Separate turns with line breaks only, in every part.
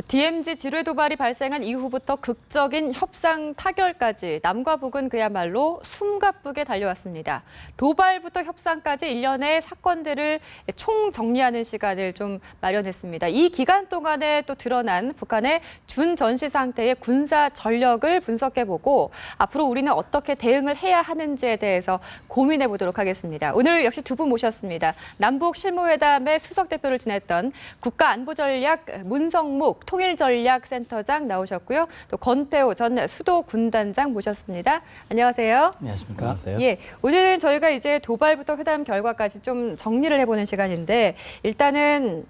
DMZ 지뢰 도발이 발생한 이후부터 극적인 협상 타결까지 남과 북은 그야말로 숨가쁘게 달려왔습니다. 도발부터 협상까지 일련의 사건들을 총정리하는 시간을 좀 마련했습니다. 이 기간 동안에 또 드러난 북한의 준전시 상태의 군사 전력을 분석해보고 앞으로 우리는 어떻게 대응을 해야 하는지에 대해서 고민해보도록 하겠습니다. 오늘 역시 두 분 모셨습니다. 남북 실무회담의 수석 대표를 지냈던 국가안보전략 문성묵 통일전략센터장 나오셨고요. 또 권태호 전 수도군단장 모셨습니다. 안녕하세요.
안녕하십니까.
안녕하세요.
예, 오늘은 저희가 이제 도발부터 회담 결과까지 좀 정리를 해보는 시간인데 일단은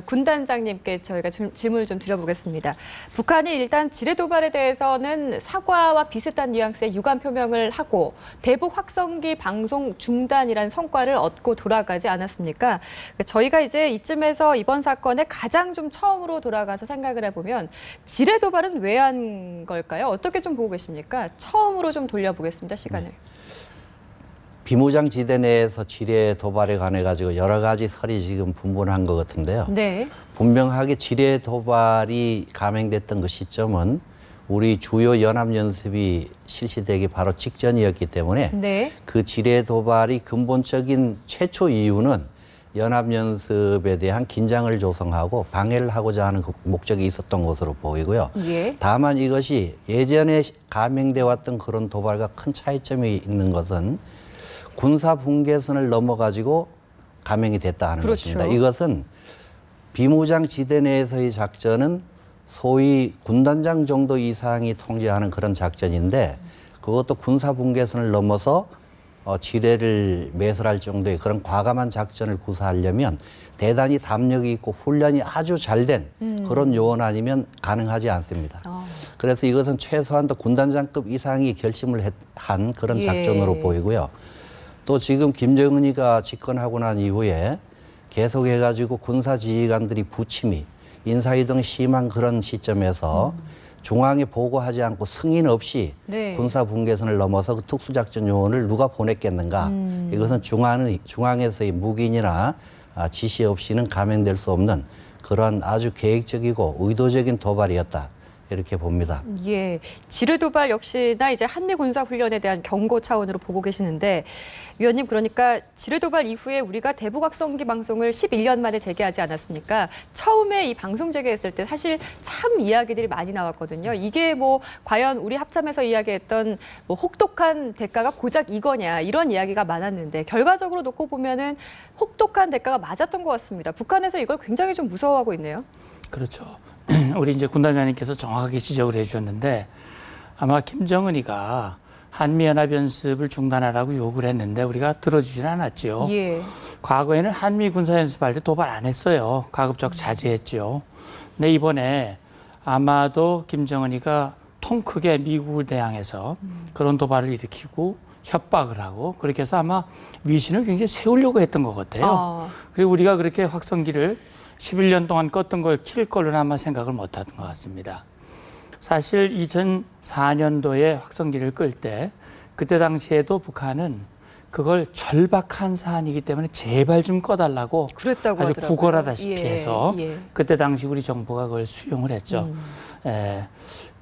군단장님께 저희가 질문을 좀 드려보겠습니다. 북한이 일단 지뢰 도발에 대해서는 사과와 비슷한 뉘앙스의 유감 표명을 하고 대북 확성기 방송 중단이라는 성과를 얻고 돌아가지 않았습니까? 저희가 이제 이쯤에서 이번 사건에 가장 좀 처음으로 돌아가서 생각을 해보면 지뢰 도발은 왜 한 걸까요? 어떻게 좀 보고 계십니까? 처음으로 좀 돌려보겠습니다, 시간을.
비무장지대 내에서 지뢰 도발에 관해 가지고 여러 가지 설이 지금 분분한 것 같은데요.
네.
분명하게 지뢰 도발이 감행됐던 그 시점은 우리 주요 연합연습이 실시되기 바로 직전이었기 때문에
네.
그 지뢰 도발이 근본적인 최초 이유는 연합연습에 대한 긴장을 조성하고 방해를 하고자 하는 그 목적이 있었던 것으로 보이고요.
예.
다만 이것이 예전에 감행돼 왔던 그런 도발과 큰 차이점이 있는 것은 군사 분계선을 넘어가지고 감행이 됐다 하는
그렇죠.
것입니다. 이것은 비무장 지대 내에서의 작전은 소위 군단장 정도 이상이 통제하는 그런 작전인데 그것도 군사 분계선을 넘어서 지뢰를 매설할 정도의 그런 과감한 작전을 구사하려면 대단히 담력이 있고 훈련이 아주 잘된 그런 요원 아니면 가능하지 않습니다. 그래서 이것은 최소한도 군단장급 이상이 결심을 한 그런 작전으로 보이고요. 또 지금 김정은이가 집권하고 난 이후에 계속해가지고 군사지휘관들이 부침이 인사이동이 심한 그런 시점에서 중앙에 보고하지 않고 승인 없이
네.
군사 분계선을 넘어서 그 특수작전 요원을 누가 보냈겠는가. 이것은 중앙에서의 묵인이나 지시 없이는 감행될 수 없는 그런 아주 계획적이고 의도적인 도발이었다. 이렇게 봅니다.
예, 지뢰 도발 역시나 이제 한미 군사 훈련에 대한 경고 차원으로 보고 계시는데 위원님 그러니까 지뢰 도발 이후에 우리가 대북 확성기 방송을 11년 만에 재개하지 않았습니까? 처음에 이 방송 재개했을 때 사실 참 이야기들이 많이 나왔거든요. 이게 뭐 과연 우리 합참에서 이야기했던 뭐 혹독한 대가가 고작 이거냐 이런 이야기가 많았는데 결과적으로 놓고 보면은 혹독한 대가가 맞았던 것 같습니다. 북한에서 이걸 굉장히 좀 무서워하고 있네요.
그렇죠. 우리 이제 군단장님께서 정확하게 지적을 해주셨는데 아마 김정은이가 한미연합연습을 중단하라고 요구를 했는데 우리가 들어주지는 않았죠.
예.
과거에는 한미 군사연습할 때 도발 안 했어요. 가급적 자제했죠. 근데 이번에 아마도 김정은이가 통 크게 미국을 대항해서 그런 도발을 일으키고 협박을 하고 그렇게 해서 아마 위신을 굉장히 세우려고 했던 것 같아요. 그리고 우리가 그렇게 확성기를 11년 동안 껐던 걸 킬 걸로는 아마 생각을 못하던 것 같습니다. 사실 2004년도에 확성기를 끌 때 그때 당시에도 북한은 그걸 절박한 사안이기 때문에 제발 좀 꺼달라고
그랬다고
아주
하더라고요.
구걸하다시피
예,
해서
예.
그때 당시 우리 정부가 그걸 수용을 했죠.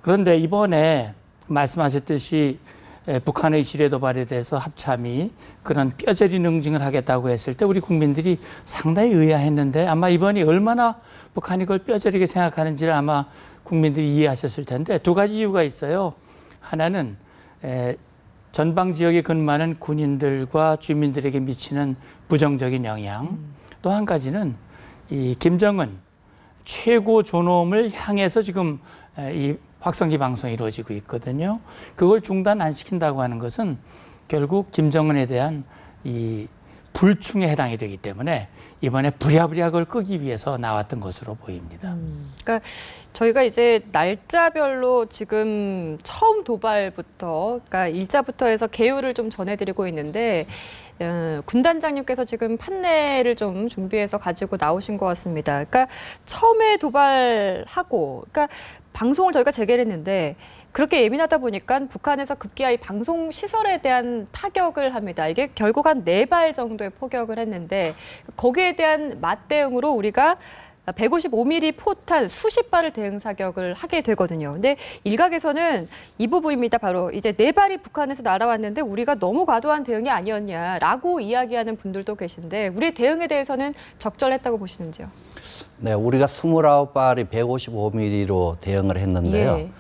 그런데 이번에 말씀하셨듯이 북한의 지뢰 도발에 대해서 합참이 그런 뼈저린 응징을 하겠다고 했을 때 우리 국민들이 상당히 의아했는데 아마 이번이 얼마나 북한이 그걸 뼈저리게 생각하는지를 아마 국민들이 이해하셨을 텐데 두 가지 이유가 있어요. 하나는 전방 지역에 근무하는 군인들과 주민들에게 미치는 부정적인 영향. 또 한 가지는 이 김정은 최고 존엄을 향해서 지금 이 확성기 방송이 이루어지고 있거든요. 그걸 중단 안 시킨다고 하는 것은 결국 김정은에 대한 이 불충에 해당이 되기 때문에 이번에 부랴부랴 그걸 끄기 위해서 나왔던 것으로 보입니다.
그러니까 저희가 이제 날짜별로 지금 처음 도발부터, 그러니까 일자부터 해서 개요를 좀 전해드리고 있는데 군단장님께서 지금 판례를 좀 준비해서 가지고 나오신 것 같습니다. 그러니까 처음에 도발하고, 그러니까 방송을 저희가 재개를 했는데 그렇게 예민하다 보니까 북한에서 급기야 이 방송 시설에 대한 타격을 합니다. 이게 결국 한 4발 정도의 포격을 했는데 거기에 대한 맞대응으로 우리가 155mm 포탄 수십 발을 대응 사격을 하게 되거든요. 근데 일각에서는 이 부분입니다. 바로 이제 4발이 북한에서 날아왔는데 우리가 너무 과도한 대응이 아니었냐라고 이야기하는 분들도 계신데 우리의 대응에 대해서는 적절했다고 보시는지요?
네, 우리가 29발이 155mm로 대응을 했는데요.
예.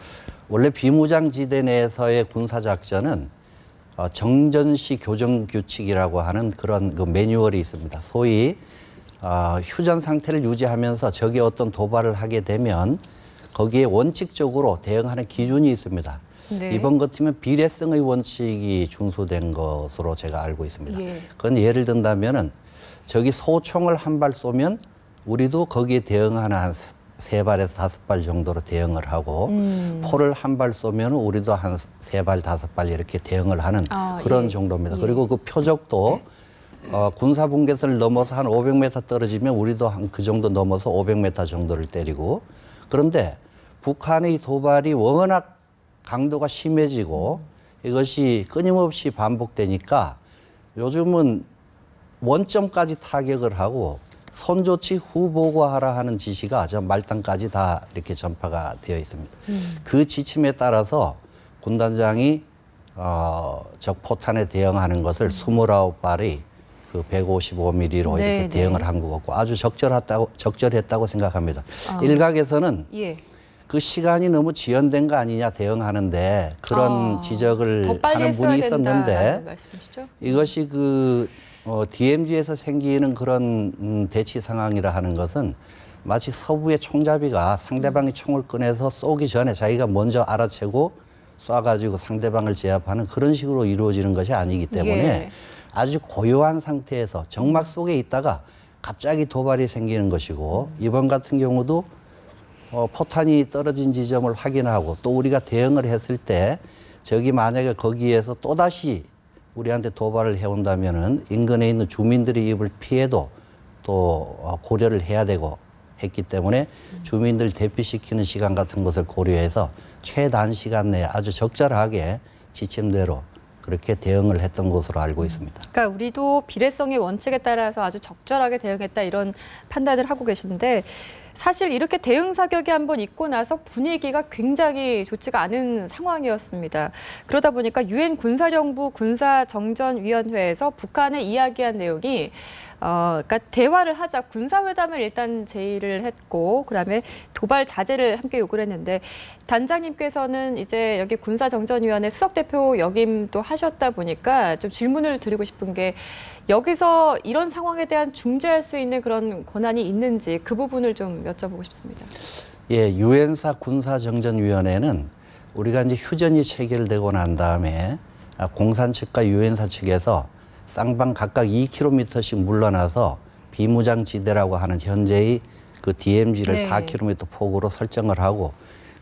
원래 비무장지대 내에서의 군사작전은 정전시 교정규칙이라고 하는 그런 그 매뉴얼이 있습니다. 소위 휴전 상태를 유지하면서 적이 어떤 도발을 하게 되면 거기에 원칙적으로 대응하는 기준이 있습니다.
네.
이번 같으면 비례성의 원칙이 준수된 것으로 제가 알고 있습니다.
예.
그건 예를 든다면은 적이 소총을 한 발 쏘면 우리도 거기에 대응하는 한 3발에서 5발 정도로 대응을 하고 포를 한 발 쏘면 우리도 한 3발, 5발 이렇게 대응을 하는 그런
예.
정도입니다.
예.
그리고 그 표적도 군사분계선을 넘어서 한 500m 떨어지면 우리도 한 그 정도 넘어서 500m 정도를 때리고 그런데 북한의 도발이 워낙 강도가 심해지고 이것이 끊임없이 반복되니까 요즘은 원점까지 타격을 하고 선조치 후 보고하라 하는 지시가 저 말단까지 다 이렇게 전파가 되어 있습니다. 그 지침에 따라서 군단장이 적 포탄에 대응하는 것을 29발의 그 155mm로
네,
이렇게
네.
대응을 한 것 같고 아주 적절했다고 생각합니다. 일각에서는
예.
그 시간이 너무 지연된 거 아니냐 대응하는데 그런 지적을
더 빨리
하는 분이 있었는데
된다는 말씀이시죠?
이것이 그 DMZ에서 생기는 그런 대치 상황이라 하는 것은 마치 서부의 총잡이가 상대방이 총을 꺼내서 쏘기 전에 자기가 먼저 알아채고 쏴가지고 상대방을 제압하는 그런 식으로 이루어지는 것이 아니기 때문에
예.
아주 고요한 상태에서 정막 속에 있다가 갑자기 도발이 생기는 것이고 이번 같은 경우도 포탄이 떨어진 지점을 확인하고 또 우리가 대응을 했을 때 적이 만약에 거기에서 또다시 우리한테 도발을 해온다면은 인근에 있는 주민들이 입을 피해도 또 고려를 해야 되고 했기 때문에 주민들 대피시키는 시간 같은 것을 고려해서 최단 시간 내에 아주 적절하게 지침대로 그렇게 대응을 했던 것으로 알고 있습니다.
그러니까 우리도 비례성의 원칙에 따라서 아주 적절하게 대응했다 이런 판단을 하고 계시는데 사실 이렇게 대응 사격이 한번 있고 나서 분위기가 굉장히 좋지가 않은 상황이었습니다. 그러다 보니까 유엔 군사령부 군사정전위원회에서 북한에 이야기한 내용이 그러니까 대화를 하자 군사회담을 일단 제의를 했고 그다음에 도발 자제를 함께 요구를 했는데 단장님께서는 이제 여기 군사정전위원회 수석대표 역임도 하셨다 보니까 좀 질문을 드리고 싶은 게 여기서 이런 상황에 대한 중재할 수 있는 그런 권한이 있는지 그 부분을 좀 여쭤보고 싶습니다.
예, 유엔사 군사정전위원회는 우리가 이제 휴전이 체결되고 난 다음에 공산 측과 유엔사 측에서 쌍방 각각 2km씩 물러나서 비무장지대라고 하는 현재의 그 DMZ를
네.
4km 폭으로 설정을 하고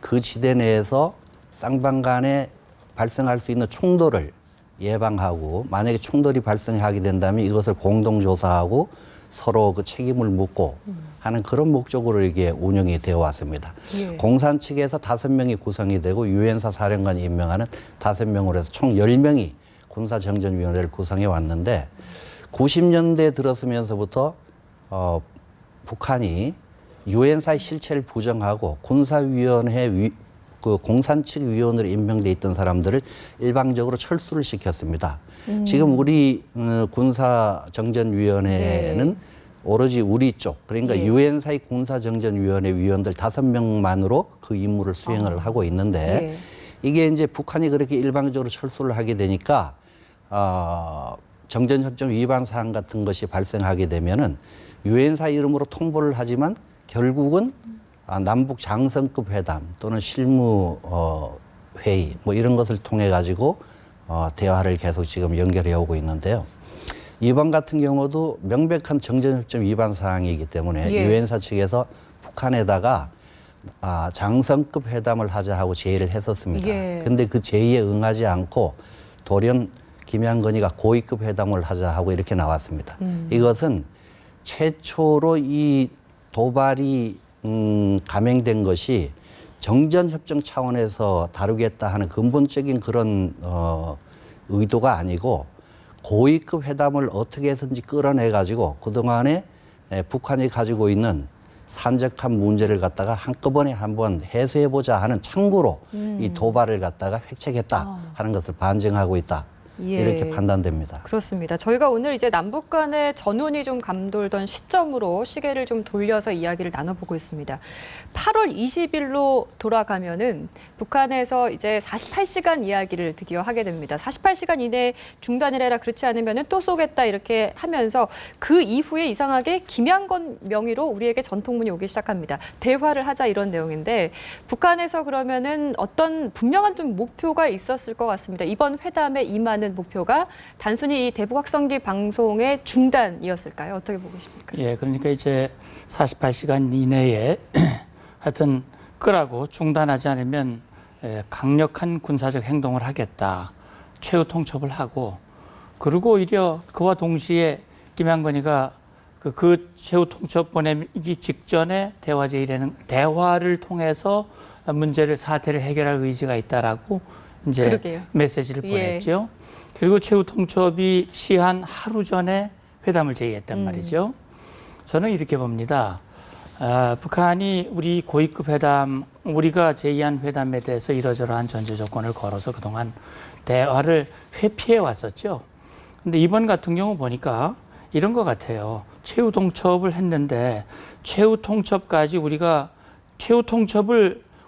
그 지대 내에서 쌍방 간에 발생할 수 있는 충돌을 예방하고 만약에 충돌이 발생하게 된다면 이것을 공동조사하고 서로 그 책임을 묻고 하는 그런 목적으로 이게 운영이 되어 왔습니다.
예.
공산 측에서 5명이 구성이 되고 유엔사 사령관이 임명하는 5명으로 해서 총 10명이 군사정전위원회를 구성해 왔는데 90년대에 들었으면서부터 북한이 유엔사의 실체를 부정하고 군사위원회 그 공산 측 위원으로 임명돼 있던 사람들을 일방적으로 철수를 시켰습니다. 지금 우리 군사정전위원회는
네.
오로지 우리 쪽 그러니까
예.
유엔사의 군사정전위원회 위원들 5명만으로 그 임무를 수행을 하고 있는데
예.
이게 이제 북한이 그렇게 일방적으로 철수를 하게 되니까 정전협정 위반 사항 같은 것이 발생하게 되면은 유엔사 이름으로 통보를 하지만 결국은 남북 장성급 회담 또는 실무 회의 뭐 이런 것을 통해 가지고 대화를 계속 지금 연결해 오고 있는데요. 이번 같은 경우도 명백한 정전협정 위반 사항이기 때문에
예.
유엔사 측에서 북한에다가 장성급 회담을 하자 하고 제의를 했었습니다.
예.
근데 그 제의에 응하지 않고 돌연 김양건이가 고위급 회담을 하자 하고 이렇게 나왔습니다. 이것은 최초로 이 도발이 감행된 것이 정전협정 차원에서 다루겠다 하는 근본적인 그런 의도가 아니고 고위급 회담을 어떻게 해서든지 끌어내 가지고 그동안에 북한이 가지고 있는 산적한 문제를 갖다가 한꺼번에 한번 해소해보자 하는 창구로 이 도발을 갖다가 획책했다 하는 것을 반증하고 있다.
예.
이렇게 판단됩니다.
그렇습니다. 저희가 오늘 이제 남북 간의 전운이 좀 감돌던 시점으로 시계를 좀 돌려서 이야기를 나눠보고 있습니다. 8월 20일로 돌아가면은 북한에서 이제 48시간 이야기를 드디어 하게 됩니다. 48시간 이내에 중단을 해라, 그렇지 않으면은 또 쏘겠다 이렇게 하면서 그 이후에 이상하게 김양건 명의로 우리에게 전통문이 오기 시작합니다. 대화를 하자 이런 내용인데 북한에서 그러면은 어떤 분명한 좀 목표가 있었을 것 같습니다. 이번 회담에 임하는 목표가 단순히 이 대북 확성기 방송의 중단이었을까요? 어떻게 보고 계십니까?
예, 그러니까 이제 48시간 이내에 하여튼 끄라고 중단하지 않으면 강력한 군사적 행동을 하겠다. 최후 통첩을 하고 그리고 오히려 그와 동시에 김양건이가 그 최후 통첩 보내기 직전에 대화 제의라는 대화를 통해서 사태를 해결할 의지가 있다라고 이제
그러게요.
메시지를
예.
보냈죠. 그리고 최후 통첩이 시한 하루 전에 회담을 제의했단 말이죠. 저는 이렇게 봅니다. 북한이 우리 고위급 회담, 우리가 제의한 회담에 대해서 이러저러한 전제 조건을 걸어서 그동안 대화를 회피해 왔었죠. 근데 이번 같은 경우 보니까 이런 것 같아요. 최후 통첩을 했는데 최후 통첩을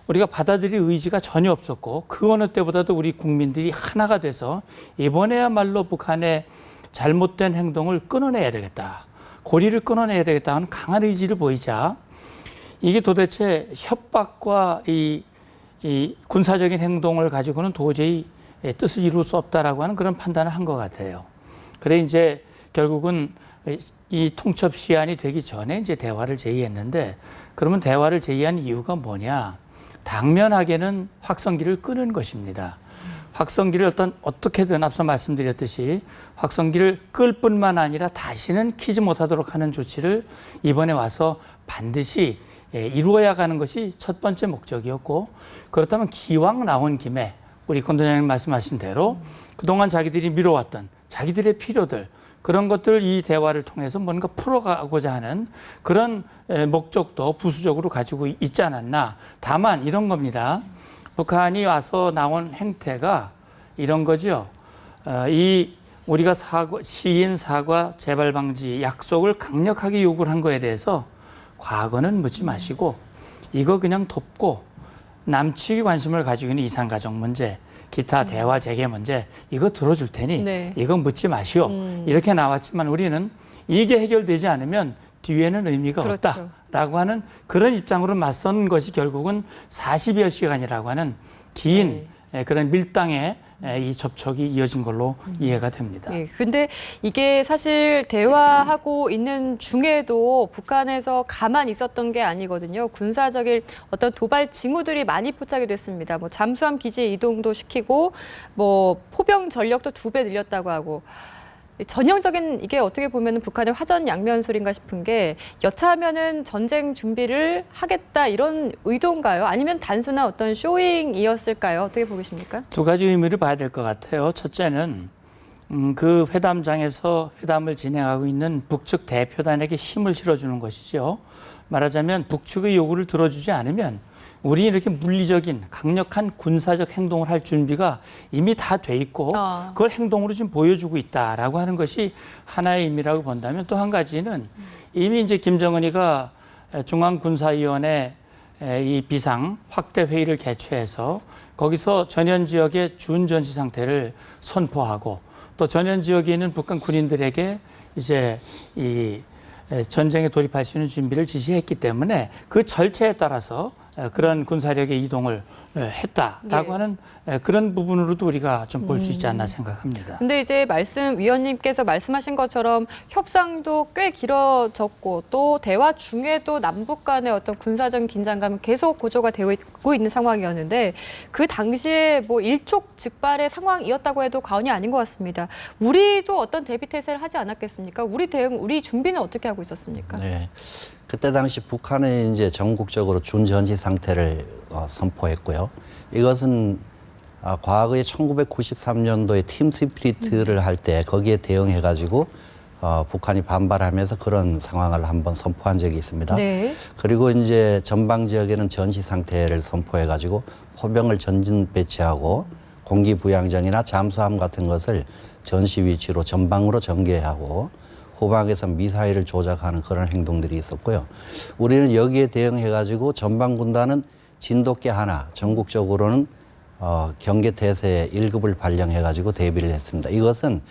우리가 받아들일 의지가 전혀 없었고 그 어느 때보다도 우리 국민들이 하나가 돼서 이번에야말로 북한의 잘못된 행동을 끊어내야 되겠다. 고리를 끊어내야 되겠다 하는 강한 의지를 보이자 이게 도대체 협박과 이 군사적인 행동을 가지고는 도저히 뜻을 이룰 수 없다라고 하는 그런 판단을 한 것 같아요. 그래 이제 결국은 이 통첩 시한이 되기 전에 이제 대화를 제의했는데 그러면 대화를 제의한 이유가 뭐냐? 당면하게는 확성기를 끄는 것입니다. 확성기를 어떻게든 앞서 말씀드렸듯이 확성기를 끌 뿐만 아니라 다시는 키지 못하도록 하는 조치를 이번에 와서 반드시 이루어야 가는 것이 첫 번째 목적이었고 그렇다면 기왕 나온 김에 우리 권 대장님 말씀하신 대로 그동안 자기들이 미뤄왔던 자기들의 필요들 그런 것들 이 대화를 통해서 뭔가 풀어가고자 하는 그런 목적도 부수적으로 가지고 있지 않았나. 다만 이런 겁니다. 북한이 와서 나온 행태가 이런 거죠. 우리가 시인 사과 재발 방지 약속을 강력하게 요구를 한 거에 대해서 과거는 묻지 마시고 이거 그냥 덮고 남측이 관심을 가지고 있는 이산가족 문제 기타 대화 재개 문제 이거 들어줄 테니
네.
이건 묻지 마시오. 이렇게 나왔지만 우리는 이게 해결되지 않으면 뒤에는 의미가
그렇죠.
없다라고 하는 그런 입장으로 맞선 것이 결국은 40여 시간이라고 하는 긴 그런 밀당의 이 접촉이 이어진 걸로 이해가 됩니다.
예, 근데 이게 사실 대화하고 있는 중에도 북한에서 가만히 있었던 게 아니거든요. 군사적인 어떤 도발 징후들이 많이 포착이 됐습니다. 뭐 잠수함 기지 이동도 시키고 뭐 포병 전력도 2배 늘렸다고 하고 전형적인 이게 어떻게 보면 북한의 화전양면술인가 싶은 게 여차하면은 전쟁 준비를 하겠다 이런 의도인가요? 아니면 단순한 어떤 쇼잉이었을까요? 어떻게 보고 계십니까?
두 가지 의미를 봐야 될 것 같아요. 첫째는 그 회담장에서 회담을 진행하고 있는 북측 대표단에게 힘을 실어주는 것이죠. 말하자면 북측의 요구를 들어주지 않으면 우리 이렇게 물리적인 강력한 군사적 행동을 할 준비가 이미 다 돼 있고 그걸 행동으로 지금 보여주고 있다라고 하는 것이 하나의 의미라고 본다면 또 한 가지는 이미 이제 김정은이가 중앙군사위원회 이 비상 확대 회의를 개최해서 거기서 전현 지역의 준전시 상태를 선포하고 또 전현 지역에 있는 북한 군인들에게 이제 이 전쟁에 돌입할 수 있는 준비를 지시했기 때문에 그 절차에 따라서 그런 군사력의 이동을 했다라고 하는 그런 부분으로도 우리가 좀 볼 수 있지 않나 생각합니다.
근데 이제 위원님께서 말씀하신 것처럼 협상도 꽤 길어졌고 또 대화 중에도 남북 간의 어떤 군사적인 긴장감은 계속 고조가 되고 있는 상황이었는데 그 당시에 뭐 일촉즉발의 상황이었다고 해도 과언이 아닌 것 같습니다. 우리도 어떤 대비 태세를 하지 않았겠습니까? 우리 준비는 어떻게 하고 있었습니까?
네. 그때 당시 북한은 이제 전국적으로 준전시 상태를 선포했고요. 이것은 과거에 1993년도에 팀 스피릿을 할 때 거기에 대응해가지고 북한이 반발하면서 그런 상황을 한번 선포한 적이 있습니다.
네.
그리고 이제 전방 지역에는 전시 상태를 선포해가지고 포병을 전진 배치하고 공기 부양정이나 잠수함 같은 것을 전시 위치로 전방으로 전개하고 후방에서 미사일을 조작하는 그런 행동들이 있었고요. 우리는 여기에 대응해가지고 전방 군단은 진돗개 하나, 전국적으로는 경계태세 1급을 발령해가지고 대비를 했습니다. 이것은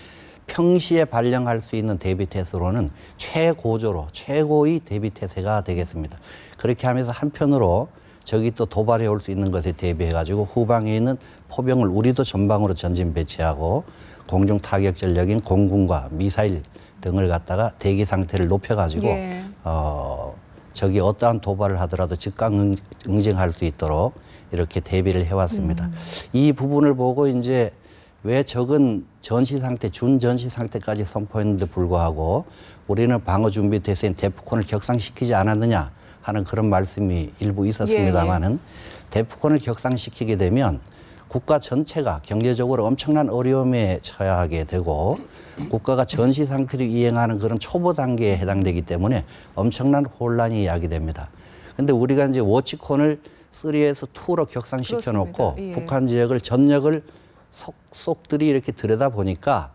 평시에 발령할 수 있는 대비태세로는 최고조로 최고의 대비태세가 되겠습니다. 그렇게 하면서 한편으로 적이 또 도발해 올 수 있는 것에 대비해가지고 후방에 있는 포병을 우리도 전방으로 전진 배치하고 공중 타격 전력인 공군과 미사일 등을 갖다가 대기 상태를 높여가지고
예.
적이 어떠한 도발을 하더라도 즉각 응징할 수 있도록 이렇게 대비를 해왔습니다. 이 부분을 보고 이제 왜 적은 전시 상태, 준전시 상태까지 선포했는데 불구하고 우리는 방어 준비 태세인 대포콘을 격상시키지 않았느냐 하는 그런 말씀이 일부 있었습니다만은 대포콘을 격상시키게 되면 국가 전체가 경제적으로 엄청난 어려움에 처해야 하게 되고 국가가 전시 상태를 이행하는 그런 초보 단계에 해당되기 때문에 엄청난 혼란이 야기됩니다. 근데 우리가 이제 워치콘을 3에서 2로 격상시켜 놓고
예.
북한 지역을 전역을 속속들이 이렇게 들여다 보니까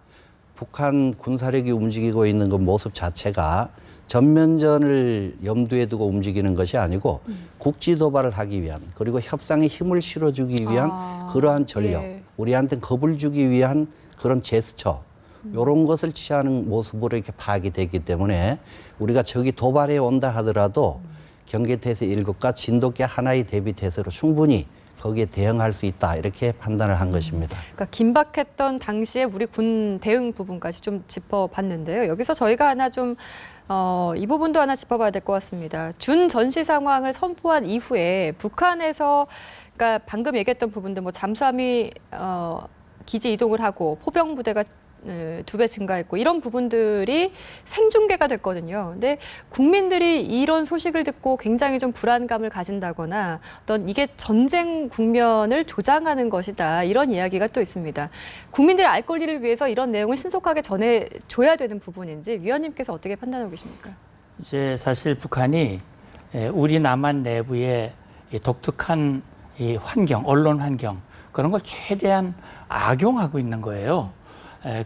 북한 군사력이 움직이고 있는 그 모습 자체가 전면전을 염두에 두고 움직이는 것이 아니고 국지 도발을 하기 위한 그리고 협상에 힘을 실어주기 위한 그러한 전력,
예.
우리한테 겁을 주기 위한 그런 제스처 이런 것을 취하는 모습으로 이렇게 파악이 되기 때문에 우리가 적이 도발해 온다 하더라도 경계태세 1급과 진돗개 하나의 대비태세로 충분히 거기에 대응할 수 있다 이렇게 판단을 한 것입니다.
그러니까 긴박했던 당시에 우리 군 대응 부분까지 좀 짚어봤는데요. 여기서 저희가 하나 좀 이 부분도 하나 짚어봐야 될 것 같습니다. 준 전시 상황을 선포한 이후에 북한에서 그러니까 방금 얘기했던 부분들 뭐 잠수함이 기지 이동을 하고 포병 부대가 2배 증가했고 이런 부분들이 생중계가 됐거든요. 근데 국민들이 이런 소식을 듣고 굉장히 좀 불안감을 가진다거나 어떤 이게 전쟁 국면을 조장하는 것이다 이런 이야기가 또 있습니다. 국민들의 알 권리를 위해서 이런 내용을 신속하게 전해줘야 되는 부분인지 위원님께서 어떻게 판단하고 계십니까?
이제 사실 북한이 우리 남한 내부의 이 독특한 이 환경, 언론 환경 그런 걸 최대한 악용하고 있는 거예요.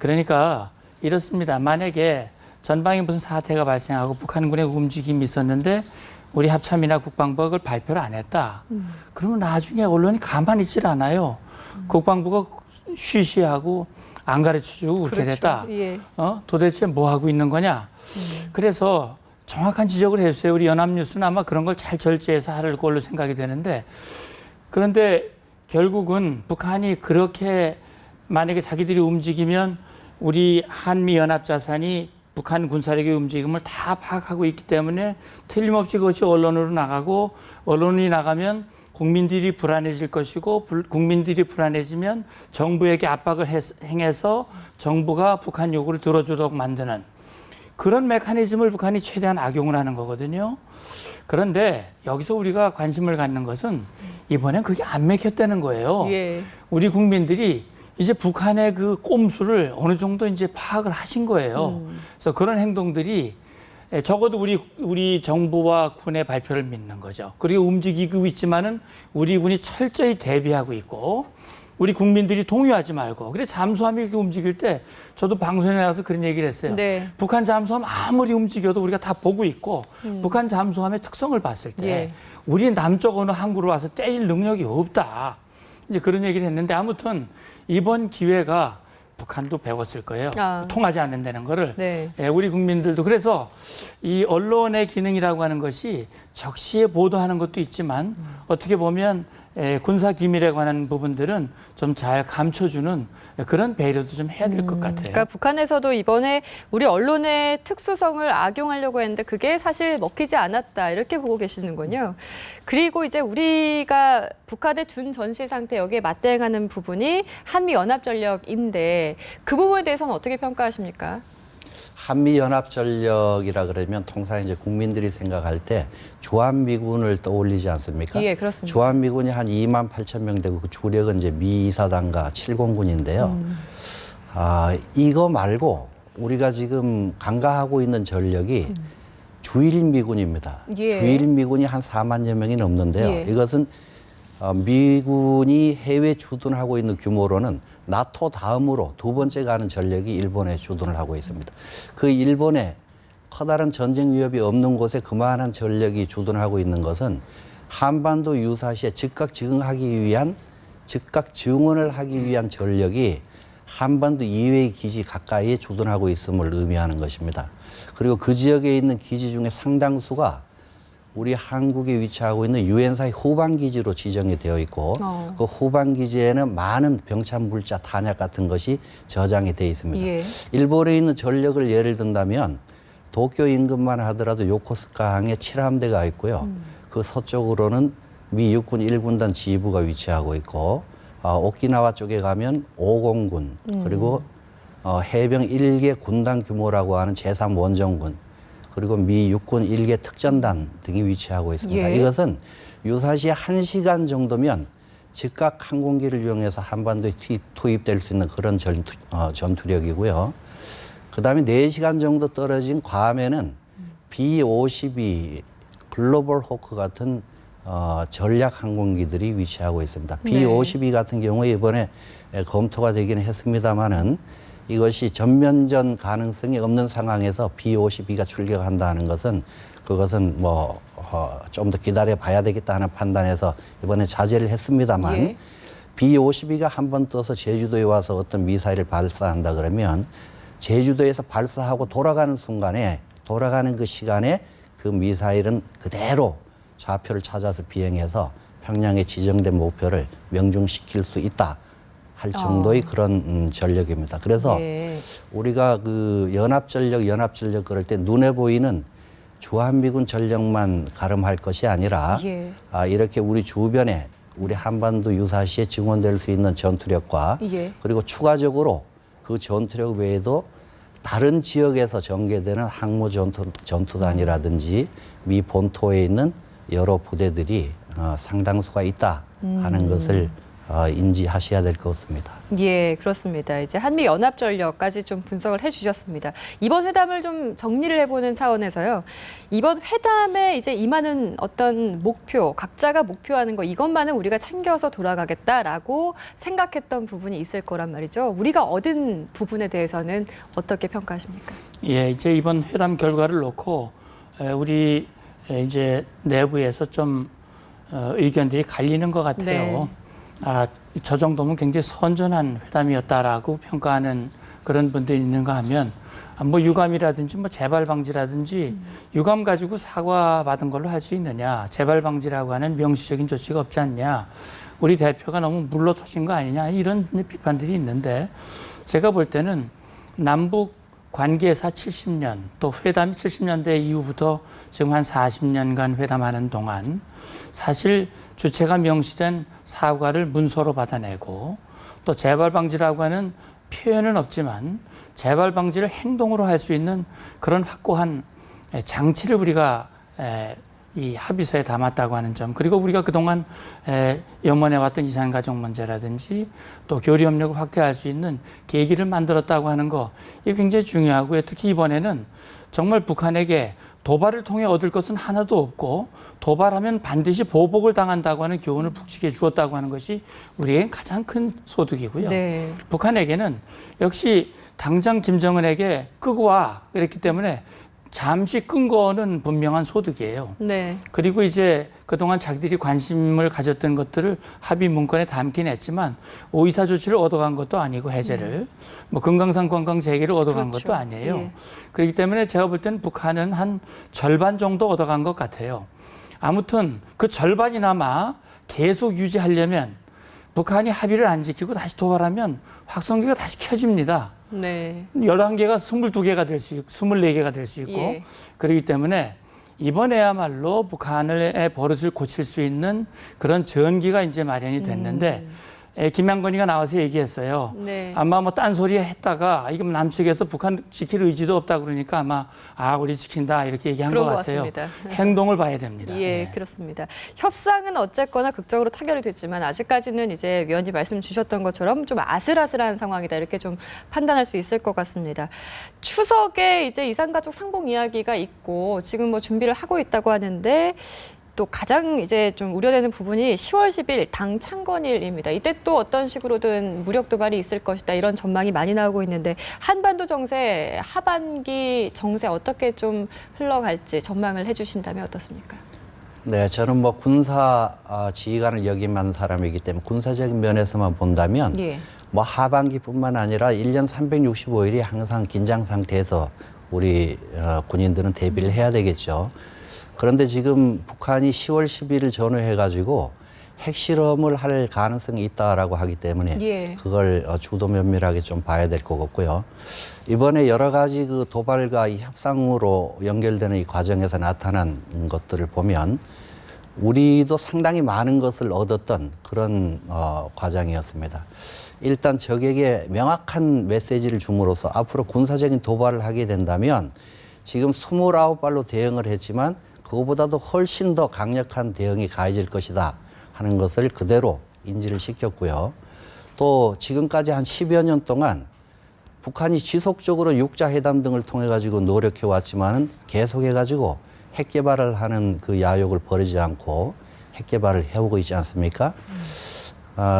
그러니까 이렇습니다. 만약에 전방에 무슨 사태가 발생하고 북한군의 움직임이 있었는데 우리 합참이나 국방부가 그걸 발표를 안 했다. 그러면 나중에 언론이 가만히 있질 않아요. 국방부가 쉬쉬하고 안 가르쳐주고 그렇게
그렇죠.
됐다.
예.
도대체 뭐 하고 있는 거냐. 그래서 정확한 지적을 해주세요. 우리 연합뉴스는 아마 그런 걸 잘 절제해서 할 걸로 생각이 되는데 그런데 결국은 북한이 그렇게 만약에 자기들이 움직이면 우리 한미연합자산이 북한 군사력의 움직임을 다 파악하고 있기 때문에 틀림없이 그것이 언론으로 나가고 언론이 나가면 국민들이 불안해질 것이고 국민들이 불안해지면 정부에게 압박을 행해서 정부가 북한 요구를 들어주도록 만드는 그런 메커니즘을 북한이 최대한 악용을 하는 거거든요. 그런데 여기서 우리가 관심을 갖는 것은 이번엔 그게 안 맥혔다는 거예요.
예.
우리 국민들이 이제 북한의 그 꼼수를 어느 정도 이제 파악을 하신 거예요. 그래서 그런 행동들이 적어도 우리 정부와 군의 발표를 믿는 거죠. 그리고 움직이고 있지만은 우리 군이 철저히 대비하고 있고 우리 국민들이 동요하지 말고. 그래 잠수함이 이렇게 움직일 때 저도 방송에 나가서 그런 얘기를 했어요.
네.
북한 잠수함 아무리 움직여도 우리가 다 보고 있고 북한 잠수함의 특성을 봤을 때
예.
우리 남쪽 어느 항구로 와서 때릴 능력이 없다. 이제 그런 얘기를 했는데 아무튼 이번 기회가 북한도 배웠을 거예요. 통하지 않는다는 거를.
네.
우리 국민들도. 그래서 이 언론의 기능이라고 하는 것이 적시에 보도하는 것도 있지만 어떻게 보면 군사 기밀에 관한 부분들은 좀 잘 감춰주는 그런 배려도 좀 해야 될 것 같아요.
그러니까 북한에서도 이번에 우리 언론의 특수성을 악용하려고 했는데 그게 사실 먹히지 않았다 이렇게 보고 계시는군요. 그리고 이제 우리가 북한의 준 전시 상태 여기에 맞대응하는 부분이 한미연합전력인데 그 부분에 대해서는 어떻게 평가하십니까?
한미연합전력이라 그러면 통상 이제 국민들이 생각할 때 주한미군을 떠올리지 않습니까?
예, 그렇습니다.
주한미군이 한 2만 8천 명 되고 그 주력은 이제 미 2사단과 7공군인데요. 이거 말고 우리가 지금 강가하고 있는 전력이 주일 미군입니다.
예.
주일 미군이 한 4만여 명이 넘는데요.
예.
이것은 미군이 해외 주둔하고 있는 규모로는 나토 다음으로 두 번째 가는 전력이 일본에 주둔을 하고 있습니다. 그 일본에 커다란 전쟁 위협이 없는 곳에 그만한 전력이 주둔하고 있는 것은 한반도 유사시에 즉각 증원을 하기 위한 전력이 한반도 이외의 기지 가까이에 주둔하고 있음을 의미하는 것입니다. 그리고 그 지역에 있는 기지 중에 상당수가 우리 한국에 위치하고 있는 유엔사의 후방 기지로 지정이 되어 있고 그 후방 기지에는 많은 병참 물자, 탄약 같은 것이 저장이 되어 있습니다.
예.
일본에 있는 전력을 예를 든다면 도쿄 인근만 하더라도 요코스카 항에 7함대가 있고요. 그 서쪽으로는 미 육군 1군단 지부가 위치하고 있고 오키나와 쪽에 가면 5공군 그리고 해병 1개 군단 규모라고 하는 제3원정군 그리고 미 육군 1개 특전단 등이 위치하고 있습니다.
예.
이것은 유사시 1시간 정도면 즉각 항공기를 이용해서 한반도에 투입될 수 있는 그런 전투력이고요. 그다음에 4시간 정도 떨어진 괌에는 B-52 글로벌 호크 같은 전략 항공기들이 위치하고 있습니다. B-52 같은 경우에 이번에 검토가 되기는 했습니다마는 이것이 전면전 가능성이 없는 상황에서 B-52가 출격한다는 것은 그것은 뭐 좀 더 기다려 봐야 되겠다는 판단에서 이번에 자제를 했습니다만
예.
B-52가 한 번 떠서 제주도에 와서 어떤 미사일을 발사한다 그러면 제주도에서 발사하고 돌아가는 순간에 돌아가는 그 시간에 그 미사일은 그대로 좌표를 찾아서 비행해서 평양에 지정된 목표를 명중시킬 수 있다 할 정도의 그런 전력입니다. 그래서
예.
우리가 그 연합전력 그럴 때 눈에 보이는 주한미군 전력만 가름할 것이 아니라
예.
이렇게 우리 주변에 우리 한반도 유사시에 증원될 수 있는 전투력과
예.
그리고 추가적으로 그 전투력 외에도 다른 지역에서 전개되는 항모 전투단이라든지 미 본토에 있는 여러 부대들이 상당수가 있다 하는 것을 인지하셔야 될 것 같습니다.
예, 그렇습니다. 이제 한미 연합 전력까지 좀 분석을 해주셨습니다. 이번 회담을 좀 정리를 해보는 차원에서요. 이번 회담에 이제 임하는 어떤 목표, 각자가 목표하는 거 이것만은 우리가 챙겨서 돌아가겠다라고 생각했던 부분이 있을 거란 말이죠. 우리가 얻은 부분에 대해서는 어떻게 평가하십니까?
예, 이제 이번 회담 결과를 놓고 우리 이제 내부에서 좀 의견들이 갈리는 것 같아요.
네.
저 정도면 굉장히 선전한 회담이었다라고 평가하는 그런 분들이 있는가 하면 뭐 유감이라든지 뭐 재발 방지라든지 유감 가지고 사과받은 걸로 할 수 있느냐, 재발 방지라고 하는 명시적인 조치가 없지 않냐, 우리 대표가 너무 물러터진 거 아니냐 이런 비판들이 있는데 제가 볼 때는 남북 관계사 70년 또 회담이 70년대 이후부터 지금 한 40년간 회담하는 동안 사실 주체가 명시된 사과를 문서로 받아내고 또 재발 방지라고 하는 표현은 없지만 재발 방지를 행동으로 할 수 있는 그런 확고한 장치를 우리가 이 합의서에 담았다고 하는 점, 그리고 우리가 그동안 염원해왔던 이산가족 문제라든지 또 교류 협력을 확대할 수 있는 계기를 만들었다고 하는 거, 이게 굉장히 중요하고요. 특히 이번에는 정말 북한에게 도발을 통해 얻을 것은 하나도 없고 도발하면 반드시 보복을 당한다고 하는 교훈을 북측에 주었다고 하는 것이 우리에겐 가장 큰 소득이고요.
네.
북한에게는 역시 당장 김정은에게 끄고 와 그랬기 때문에 잠시 끈 거는 분명한 소득이에요.
네.
그리고 이제 그동안 자기들이 관심을 가졌던 것들을 합의 문건에 담긴 했지만 오이사 조치를 얻어간 것도 아니고 해제를 뭐 금강산 관광 재개를 얻어간
그렇죠.
것도 아니에요.
예.
그렇기 때문에 제가 볼 때는 북한은 한 절반 정도 얻어간 것 같아요. 아무튼 그 절반이나마 계속 유지하려면 북한이 합의를 안 지키고 다시 도발하면 확성기가 다시 켜집니다.
네.
11개가 22개가 될 수 있고 24개가 될 수 있고
예.
그렇기 때문에 이번에야말로 북한의 버릇을 고칠 수 있는 그런 전기가 이제 마련이 됐는데 김양건이가 나와서 얘기했어요.
네.
아마 뭐 딴소리 했다가 이건 남측에서 북한 지킬 의지도 없다 그러니까 아마 우리 지킨다 이렇게 얘기한 것
그런 것
같아요.
같습니다.
행동을 봐야 됩니다.
예,
네.
그렇습니다. 협상은 어쨌거나 극적으로 타결이 됐지만 아직까지는 이제 위원님 말씀 주셨던 것처럼 좀 아슬아슬한 상황이다 이렇게 좀 판단할 수 있을 것 같습니다. 추석에 이제 이산가족 상봉 이야기가 있고 지금 뭐 준비를 하고 있다고 하는데 또 가장 이제 좀 우려되는 부분이 10월 10일 당 창건일입니다. 이때 또 어떤 식으로든 무력 도발이 있을 것이다 이런 전망이 많이 나오고 있는데 한반도 정세 하반기 정세 어떻게 좀 흘러갈지 전망을 해주신다면 어떻습니까?
네, 저는 뭐 군사 지휘관을 역임한 사람이기 때문에 군사적인 면에서만 본다면
예.
뭐 하반기뿐만 아니라 1년 365일이 항상 긴장 상태에서 우리 군인들은 대비를 해야 되겠죠. 그런데 지금 북한이 10월 10일을 전후해가지고 핵실험을 할 가능성이 있다라고 하기 때문에
예.
그걸 주도 면밀하게 좀 봐야 될 것 같고요. 이번에 여러 가지 그 도발과 이 협상으로 연결되는 이 과정에서 나타난 것들을 보면 우리도 상당히 많은 것을 얻었던 그런 과정이었습니다. 일단 적에게 명확한 메시지를 줌으로써 앞으로 군사적인 도발을 하게 된다면 지금 29발로 대응을 했지만 그거보다도 훨씬 더 강력한 대응이 가해질 것이다 하는 것을 그대로 인지를 시켰고요. 또 지금까지 한 10여 년 동안 북한이 지속적으로 육자회담 등을 통해 가지고 노력해 왔지만은 계속해 가지고 핵 개발을 하는 그 야욕을 버리지 않고 핵 개발을 해오고 있지 않습니까?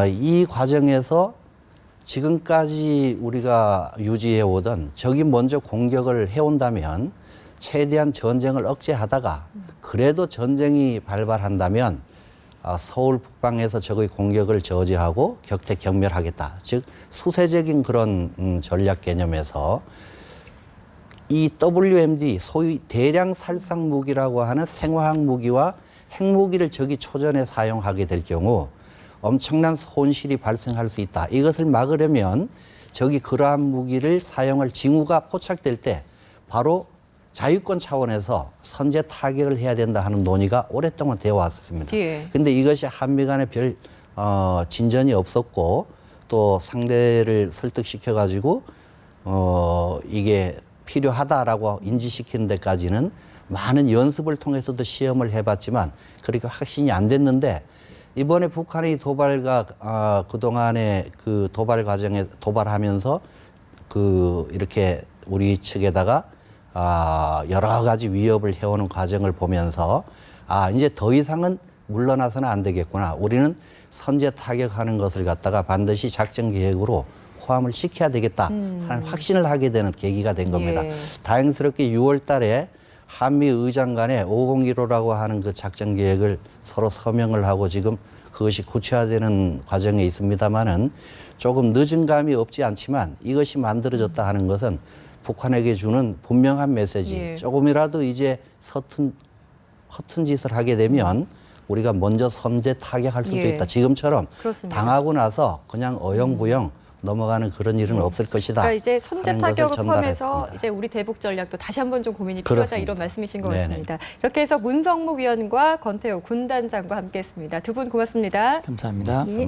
이 과정에서 지금까지 우리가 유지해 오던 적이 먼저 공격을 해온다면 최대한 전쟁을 억제하다가 그래도 전쟁이 발발한다면 서울 북방에서 적의 공격을 저지하고 격퇴 경멸하겠다. 즉 수세적인 그런 전략 개념에서 이 WMD 소위 대량 살상 무기라고 하는 생화학 무기와 핵무기를 적이 초전에 사용하게 될 경우 엄청난 손실이 발생할 수 있다. 이것을 막으려면 적이 그러한 무기를 사용할 징후가 포착될 때 바로 자유권 차원에서 선제 타격을 해야 된다 하는 논의가 오랫동안 되어 왔습니다. 그런데 이것이 한미 간에 별 진전이 없었고 또 상대를 설득시켜 가지고 이게 필요하다라고 인지시키는 데까지는 많은 연습을 통해서도 시험을 해봤지만 그렇게 확신이 안 됐는데 이번에 북한의 도발과 그동안의 그 도발 과정에 도발하면서 그 이렇게 우리 측에다가 여러 가지 위협을 해오는 과정을 보면서 이제 더 이상은 물러나서는 안 되겠구나. 우리는 선제 타격하는 것을 갖다가 반드시 작전 계획으로 포함을 시켜야 되겠다 하는 확신을 하게 되는 계기가 된 겁니다.
예.
다행스럽게 6월 달에 한미 의장 간에 501호라고 하는 그 작전 계획을 서로 서명을 하고 지금 그것이 구체화되는 과정에 있습니다만은 조금 늦은 감이 없지 않지만 이것이 만들어졌다 하는 것은 북한에게 주는 분명한 메시지.
예.
조금이라도 이제 허튼 짓을 하게 되면 우리가 먼저 선제 타격할 수도
예.
있다. 지금처럼
그렇습니다.
당하고 나서 그냥 어영부영 넘어가는 그런 일은 없을 것이다.
그러니까 이제 선제
하는 것을
타격을 포함해서
전달했습니다.
이제 우리 대북 전략도 다시 한번 좀 고민이 필요하다
그렇습니다.
이런 말씀이신 것
네네.
같습니다. 이렇게 해서 문성무 위원과 권태호 군단장과 함께했습니다. 두 분 고맙습니다.
감사합니다.
예.